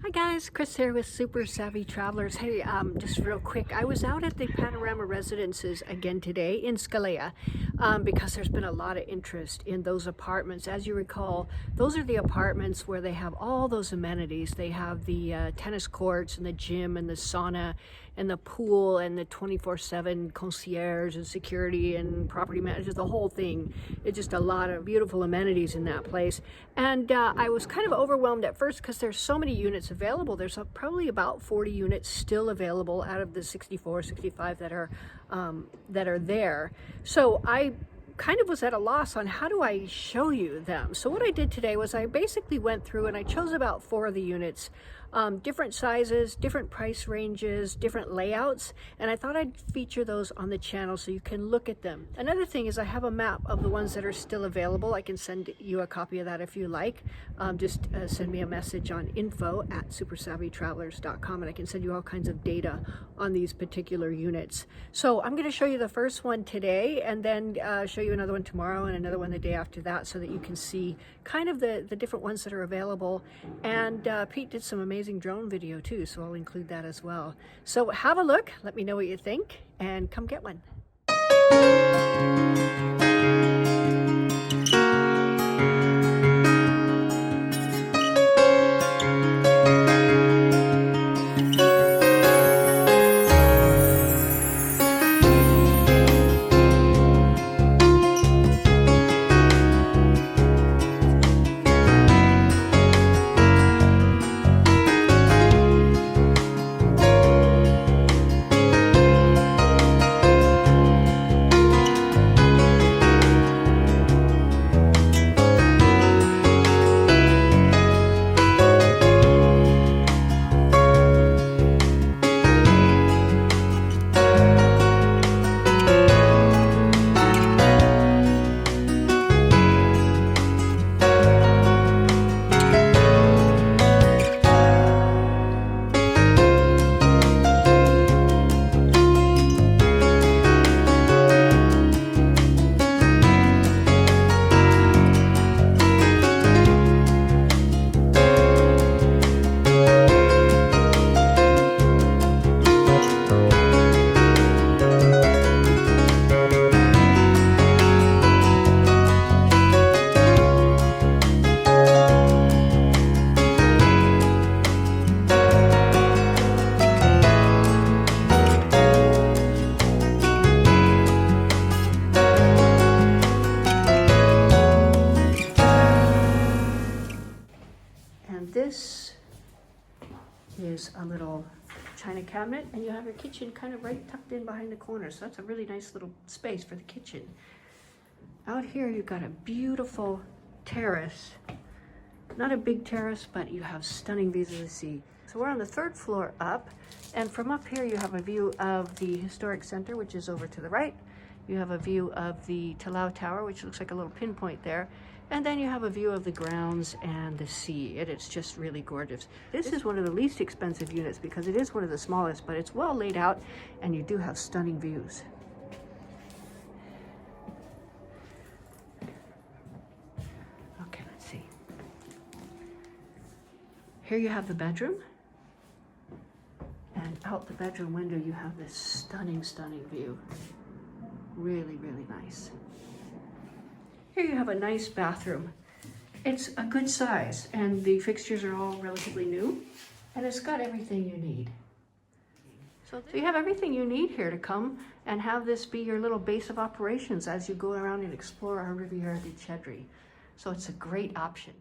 Hi guys, Chris here with Super Savvy Travelers. Hey, just real quick, I was out at the Panorama Residences again today in Scalea because there's been a lot of interest in those apartments. As you recall, those are the apartments where they have all those amenities. They have the tennis courts and the gym and the sauna and the pool and the 24/7 concierge and security and property managers, the whole thing. It's just a lot of beautiful amenities in that place. And I was kind of overwhelmed at first because there's so many units available. There's probably about 40 units still available out of the 64, 65 that are there. So I kind of was at a loss on how do I show you them. So what I did today was I basically went through and I chose about 4 of the units, different sizes, different price ranges, different layouts, and I thought I'd feature those on the channel so you can look at them. Another thing is I have a map of the ones that are still available. I can send you a copy of that if you like. Just send me a message on info@supersavvytravelers.com and I can send you all kinds of data on these particular units. So I'm going to show you the first one today and then show you another one tomorrow and another one the day after that so that you can see kind of the different ones that are available. And Pete did some amazing drone video too, so I'll include that as well. So have a look, let me know what you think, and come get one. This is a little china cabinet, and you have your kitchen kind of right tucked in behind the corner, so that's a really nice little space for the kitchen. Out here you've got a beautiful terrace, not a big terrace, but you have stunning views of the sea. So we're on the 3rd floor up, and from up here you have a view of the historic center, which is over to the right. You have a view of the Talau Tower, which looks like a little pinpoint there. And then you have a view of the grounds and the sea. It's just really gorgeous. This is one of the least expensive units because it is one of the smallest, but it's well laid out and you do have stunning views. Okay, let's see. Here you have the bedroom. And out the bedroom window you have this stunning, stunning view. Really, really nice. Here you have a nice bathroom. It's a good size and the fixtures are all relatively new and it's got everything you need. So you have everything you need here to come and have this be your little base of operations as you go around and explore our Riviera di Cedri. So it's a great option.